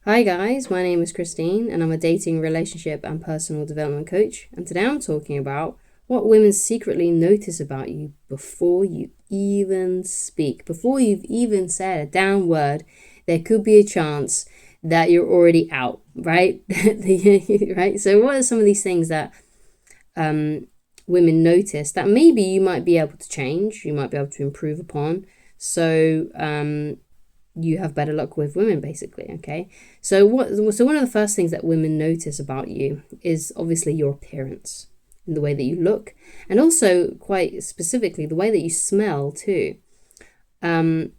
Hi guys, my name is Christine and I'm a dating, relationship and personal development coach, and today I'm talking about what women secretly notice about you before you even speak. Before you've even said a damn word, there could be a chance that you're already out, right? Right? So what are some of these things that women notice that maybe you might be able to change, you might be able to improve upon, so you have better luck with women, basically. Okay, so one of the first things that women notice about you is obviously your appearance and the way that you look, and also quite specifically the way that you smell too. And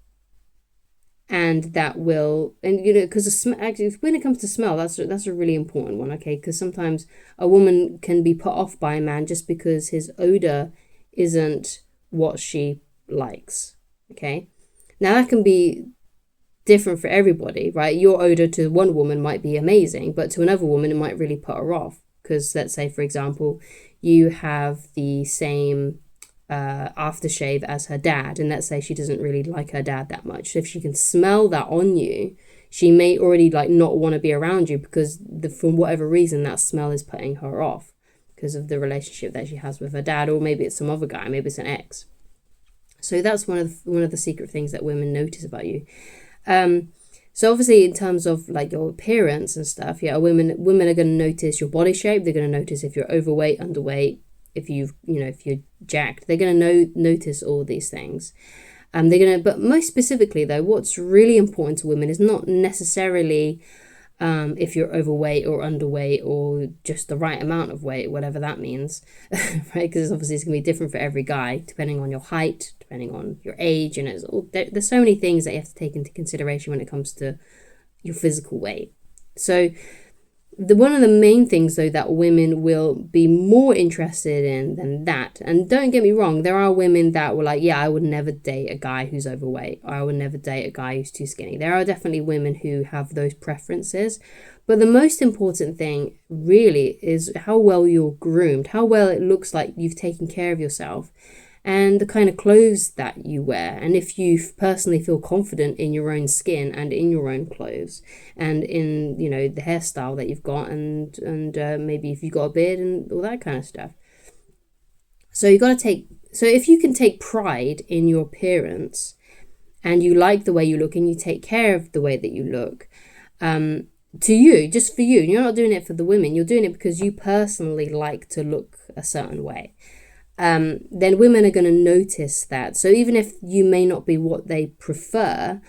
that will, and because actually when it comes to smell, that's a really important one. Okay, because sometimes a woman can be put off by a man just because his odor isn't what she likes. Okay, now that can be different for everybody, right? Your odor to one woman might be amazing, but to another woman it might really put her off, because let's say, for example, you have the same aftershave as her dad, and let's say she doesn't really like her dad that much. So if she can smell that on you, she may already not want to be around you because for whatever reason that smell is putting her off because of the relationship that she has with her dad, or maybe it's some other guy, maybe it's an ex. So that's one of the secret things that women notice about you. So obviously in terms of your appearance and stuff, women are going to notice your body shape. They're going to notice if you're overweight, underweight, if you're jacked. They're going to notice all these things. But most specifically though, what's really important to women is not necessarily if you're overweight or underweight or just the right amount of weight, whatever that means, right? Because obviously it's going to be different for every guy, depending on your height, depending on your age, and there's so many things that you have to take into consideration when it comes to your physical weight. So one of the main things though that women will be more interested in than that, and don't get me wrong, there are women that were like, yeah, I would never date a guy who's overweight, or I would never date a guy who's too skinny. There are definitely women who have those preferences, but the most important thing really is how well you're groomed, how well it looks like you've taken care of yourself, and the kind of clothes that you wear, and if you personally feel confident in your own skin and in your own clothes and in the hairstyle that you've got, and maybe if you've got a beard and all that kind of stuff. So if you can take pride in your appearance and you like the way you look and you take care of the way that you look, to you, just for you, you're not doing it for the women, you're doing it because you personally like to look a certain way, then women are going to notice that. So even if you may not be what they prefer,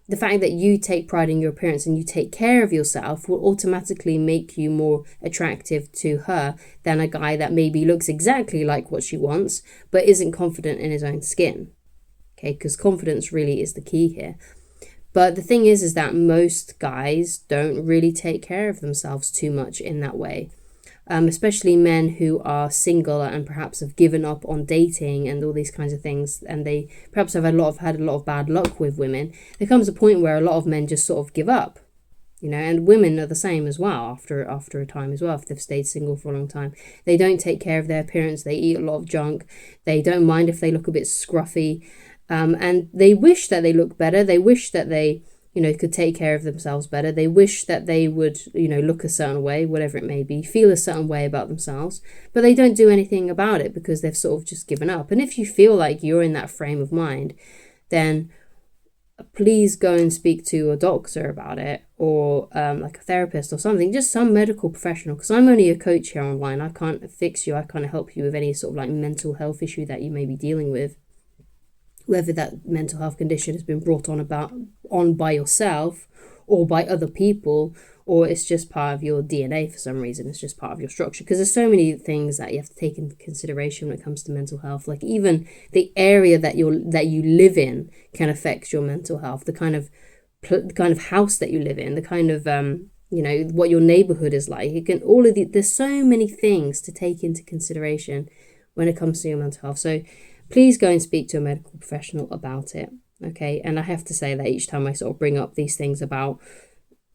the fact that you take pride in your appearance and you take care of yourself will automatically make you more attractive to her than a guy that maybe looks exactly like what she wants but isn't confident in his own skin. Okay, because confidence really is the key here. But the thing is that most guys don't really take care of themselves too much in that way. Especially men who are single and perhaps have given up on dating and all these kinds of things, and they perhaps have had a lot of bad luck with women. There comes a point where a lot of men just sort of give up, and women are the same as well after a time as well. If they've stayed single for a long time, they don't take care of their appearance. They eat a lot of junk. They don't mind if they look a bit scruffy, and they wish that they look better. They wish that they could take care of themselves better. They wish that they would, look a certain way, whatever it may be, feel a certain way about themselves, but they don't do anything about it because they've sort of just given up. And if you feel like you're in that frame of mind, then please go and speak to a doctor about it, or a therapist or something, just some medical professional, because I'm only a coach here online. I can't fix you. I can't help you with any sort of mental health issue that you may be dealing with, whether that mental health condition has been brought on by yourself or by other people, or it's just part of your DNA for some reason. It's just part of your structure, because there's so many things that you have to take into consideration when it comes to mental health. Like even the area that you live in can affect your mental health. The kind of house that you live in, the kind of what your neighborhood is like. There's so many things to take into consideration when it comes to your mental health. So please go and speak to a medical professional about it, okay? And I have to say that each time I sort of bring up these things about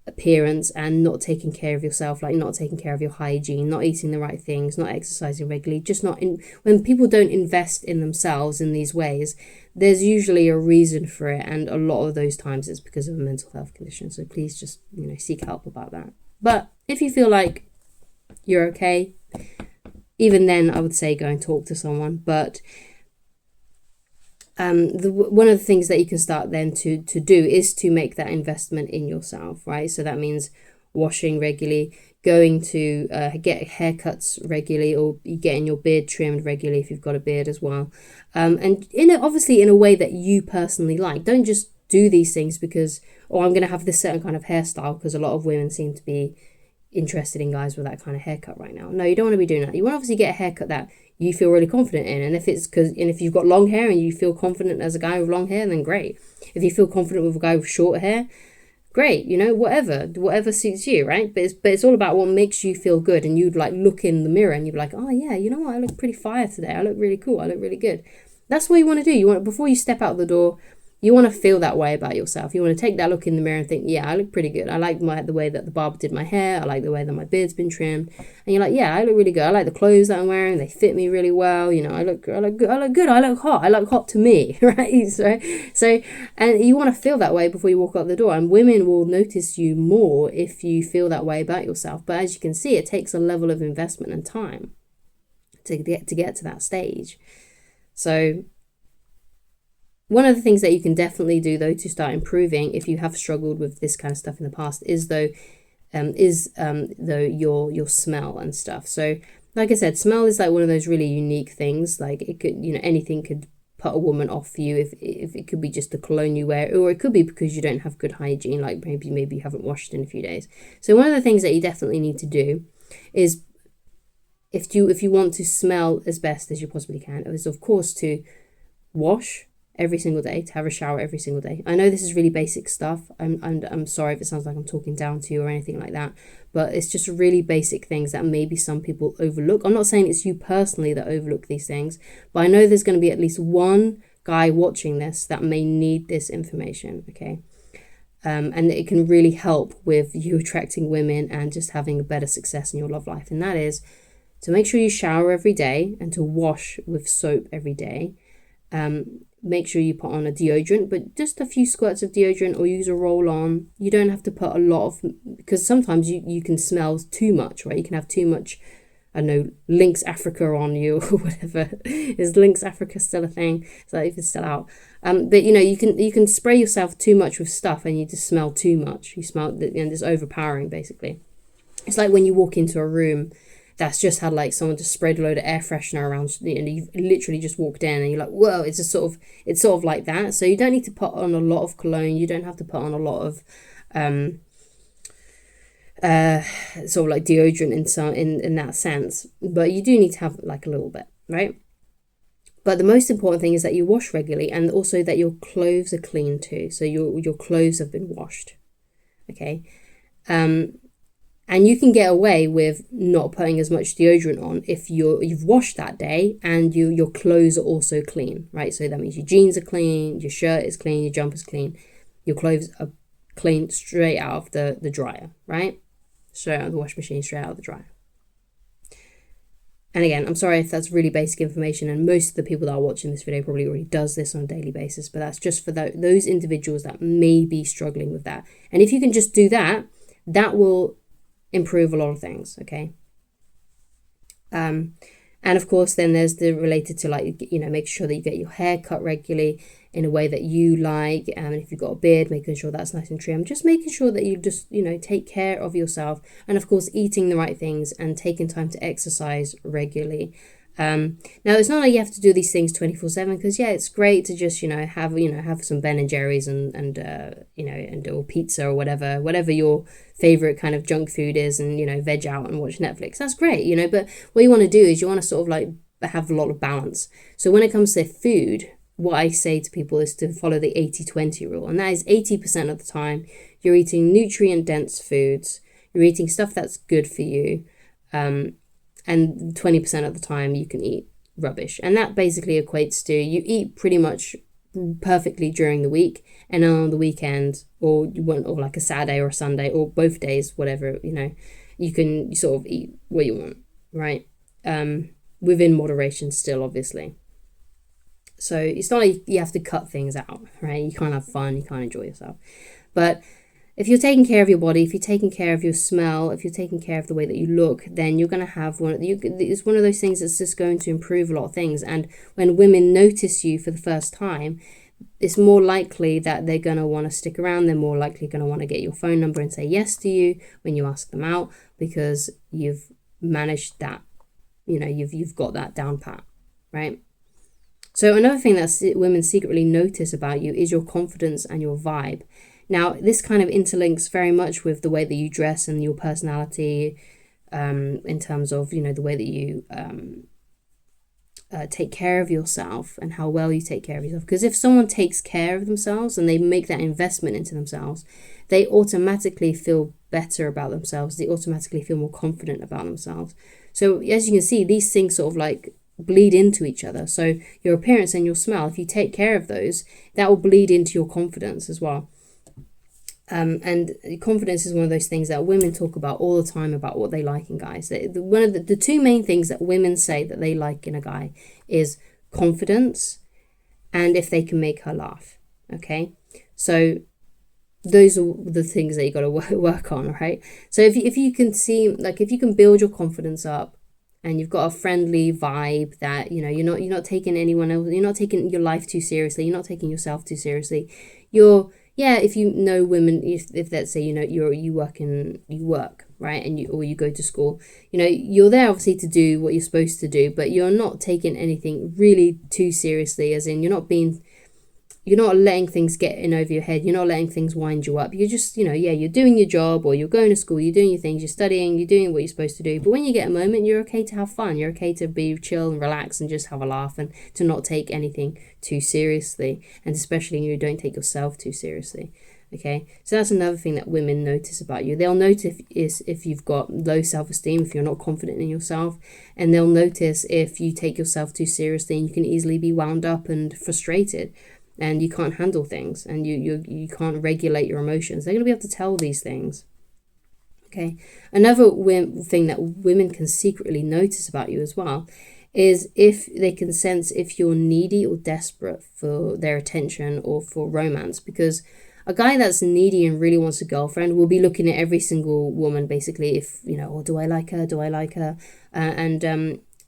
appearance and not taking care of yourself, like not taking care of your hygiene, not eating the right things, not exercising regularly, just not in, when people don't invest in themselves in these ways, there's usually a reason for it, and a lot of those times it's because of a mental health condition. So please just, seek help about that. But if you feel like you're okay, even then I would say go and talk to someone. But one of the things that you can start then to do is to make that investment in yourself, right? So that means washing regularly, going to get haircuts regularly, or getting your beard trimmed regularly if you've got a beard as well, and obviously in a way that you personally like. Don't just do these things because, I'm going to have this certain kind of hairstyle, because a lot of women seem to be interested in guys with that kind of haircut right now. No, you don't want to be doing that. You want to obviously get a haircut that you feel really confident in, and if you've got long hair and you feel confident as a guy with long hair, then great. If you feel confident with a guy with short hair, great. Whatever suits you, right? But it's all about what makes you feel good, and you'd like look in the mirror and you'd be like, oh yeah, you know what, I look pretty fire today, I look really cool, I look really good. That's what you want to do. Before you step out the door, you want to feel that way about yourself. You want to take that look in the mirror and think, yeah, I look pretty good. I like the way that the barber did my hair. I like the way that my beard's been trimmed. And you're like, yeah, I look really good. I like the clothes that I'm wearing. They fit me really well. I look good. I look hot. I look hot to me, right? So, and you want to feel that way before you walk out the door. And women will notice you more if you feel that way about yourself. But as you can see, it takes a level of investment and time to get to that stage. So one of the things that you can definitely do, though, to start improving, if you have struggled with this kind of stuff in the past, is your smell and stuff. So, like I said, smell is like one of those really unique things. Like it could, anything could put a woman off you. If it could be just the cologne you wear, or it could be because you don't have good hygiene. Like maybe you haven't washed in a few days. So one of the things that you definitely need to do is, if you want to smell as best as you possibly can, is of course to wash every single day, to have a shower every single day. I know this is really basic stuff. I'm sorry if it sounds like I'm talking down to you or anything like that, but it's just really basic things that maybe some people overlook. I'm not saying it's you personally that overlook these things, but I know there's going to be at least one guy watching this that may need this information, okay? And it can really help with you attracting women and just having a better success in your love life. And that is to make sure you shower every day and to wash with soap every day. Make sure you put on a deodorant, but just a few squirts of deodorant, or use a roll-on. You don't have to put a lot of, because sometimes you can smell too much, right? You can have too much, I don't know, Lynx Africa on you or whatever. Is Lynx Africa still a thing? So if it's still out. But you can spray yourself too much with stuff and you just smell too much. You smell, and it's overpowering basically. It's like when you walk into a room that's just had like someone just sprayed a load of air freshener around, and you've literally just walked in and you're like, whoa, it's sort of like that. So you don't need to put on a lot of cologne. You don't have to put on a lot of sort of like deodorant in that sense, but you do need to have like a little bit, right? But the most important thing is that you wash regularly, and also that your clothes are clean too. So your clothes have been washed, okay? And you can get away with not putting as much deodorant on if you've washed that day and your clothes are also clean, right? So that means your jeans are clean, your shirt is clean, your jumper's clean, your clothes are clean straight out of the dryer, right? Straight out of the washing machine, straight out of the dryer. And again, I'm sorry if that's really basic information, and most of the people that are watching this video probably already does this on a daily basis, but that's just for those individuals that may be struggling with that. And if you can just do that, that will improve a lot of things, okay? And of course, then there's the related to make sure that you get your hair cut regularly in a way that you like. And if you've got a beard, making sure that's nice and trim. Just making sure that you just, take care of yourself. And of course, eating the right things and taking time to exercise regularly. Now, it's not like you have to do these things 24/7, because it's great to just have some Ben and Jerry's and or pizza or whatever your favorite kind of junk food is, and veg out and watch Netflix. That's great, but what you want to do is you want to sort of like have a lot of balance. So when it comes to food, what I say to people is to follow the 80-20 rule, and that is 80% of the time you're eating nutrient dense foods, you're eating stuff that's good for you, and 20% of the time you can eat rubbish. And that basically equates to you eat pretty much perfectly during the week, and then on the weekend, or like a Saturday or a Sunday, or both days, whatever, you can sort of eat what you want, right? Within moderation still, obviously. So it's not like you have to cut things out, right? You can't have fun, you can't enjoy yourself. But if you're taking care of your body, if you're taking care of your smell, if you're taking care of the way that you look, then you're going to have it's one of those things that's just going to improve a lot of things. And when women notice you for the first time, it's more likely that they're going to want to stick around. They're more likely going to want to get your phone number and say yes to you when you ask them out, because you've managed that, you've got that down pat, right? So another thing that women secretly notice about you is your confidence and your vibe. Now, this kind of interlinks very much with the way that you dress and your personality, in terms of, the way that you take care of yourself and how well you take care of yourself. Because if someone takes care of themselves and they make that investment into themselves, they automatically feel better about themselves. They automatically feel more confident about themselves. So as you can see, these things sort of like bleed into each other. So your appearance and your smell, if you take care of those, that will bleed into your confidence as well. And confidence is one of those things that women talk about all the time, about what they like in guys. One of the two main things that women say that they like in a guy is confidence and if they can make her laugh. Okay, so those are the things that you got to work on, right? So if you can see, like, if you can build your confidence up and you've got a friendly vibe, that you're not taking anyone else, you're not taking your life too seriously, you're not taking yourself too seriously, if you know women, if let's say you work, right, and you go to school, you're there obviously to do what you're supposed to do, but you're not taking anything really too seriously, as in you're not letting things get in over your head. You're not letting things wind you up. You're just, you're doing your job, or you're going to school, you're doing your things, you're studying, you're doing what you're supposed to do. But when you get a moment, you're okay to have fun. You're okay to be chill and relax and just have a laugh, and to not take anything too seriously. And especially you don't take yourself too seriously. Okay, so that's another thing that women notice about you. They'll notice if you've got low self-esteem, if you're not confident in yourself, and they'll notice if you take yourself too seriously and you can easily be wound up and frustrated, and you can't handle things, and you can't regulate your emotions. They're going to be able to tell these things. Okay, another thing that women can secretly notice about you as well is if they can sense if you're needy or desperate for their attention or for romance. Because a guy that's needy and really wants a girlfriend will be looking at every single woman, basically, if do I like her,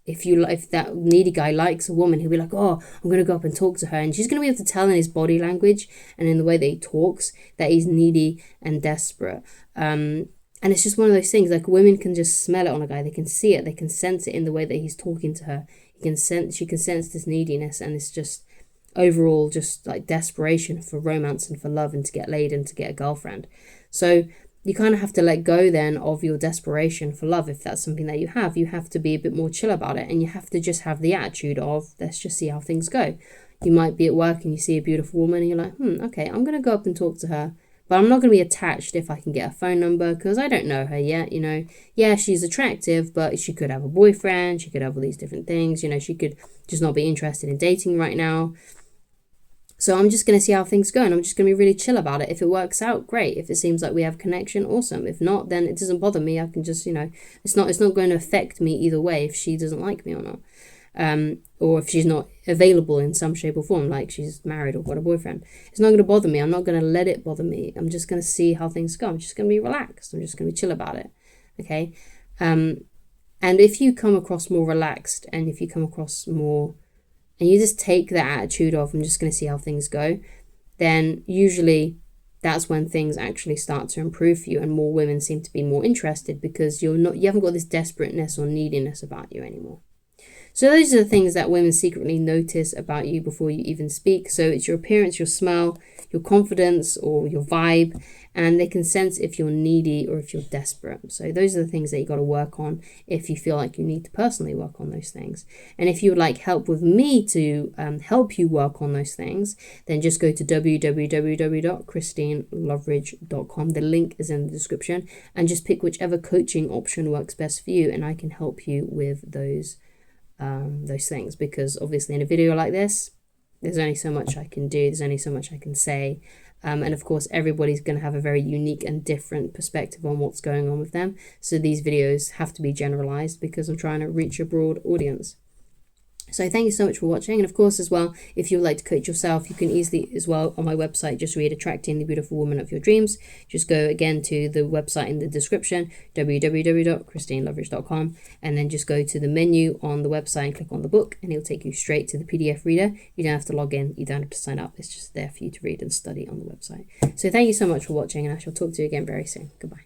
if that needy guy likes a woman, he'll be like, oh, I'm going to go up and talk to her. And she's going to be able to tell in his body language and in the way that he talks that he's needy and desperate. And it's just one of those things, like, women can just smell it on a guy. They can see it. They can sense it in the way that he's talking to her. She can sense this neediness, and it's just overall just like desperation for romance and for love and to get laid and to get a girlfriend. So you kind of have to let go then of your desperation for love. If that's something that you have to be a bit more chill about it, and you have to just have the attitude of, let's just see how things go. You might be at work and you see a beautiful woman and you're like, okay, I'm going to go up and talk to her, but I'm not going to be attached if I can get her phone number, because I don't know her yet, Yeah, she's attractive, but she could have a boyfriend, she could have all these different things, she could just not be interested in dating right now. So I'm just going to see how things go, and I'm just going to be really chill about it. If it works out, great. If it seems like we have a connection, awesome. If not, then it doesn't bother me. I can just, it's not going to affect me either way if she doesn't like me or not. Or if she's not available in some shape or form, like she's married or got a boyfriend. It's not going to bother me. I'm not going to let it bother me. I'm just going to see how things go. I'm just going to be relaxed. I'm just going to be chill about it. Okay? And if you come across more relaxed, and if you come across more, and you just take that attitude of, I'm just going to see how things go, then usually that's when things actually start to improve for you, and more women seem to be more interested, because you haven't got this desperateness or neediness about you anymore. So those are the things that women secretly notice about you before you even speak. So it's your appearance, your smell, your confidence, or your vibe, and they can sense if you're needy or if you're desperate. So those are the things that you got to work on if you feel like you need to personally work on those things. And if you would like help with me to help you work on those things, then just go to www.christineloveridge.com. The link is in the description, and just pick whichever coaching option works best for you, and I can help you with those things, because obviously in a video like this, There's only so much I can do. There's only so much I can say. And of course, everybody's going to have a very unique and different perspective on what's going on with them. So these videos have to be generalized because I'm trying to reach a broad audience. So thank you so much for watching. And of course, as well, if you would like to coach yourself, you can easily, as well, on my website, just read Attracting the Beautiful Woman of Your Dreams. Just go again to the website in the description, www.christineloveridge.com, and then just go to the menu on the website and click on the book, and it'll take you straight to the PDF reader. You don't have to log in. You don't have to sign up. It's just there for you to read and study on the website. So thank you so much for watching, and I shall talk to you again very soon. Goodbye.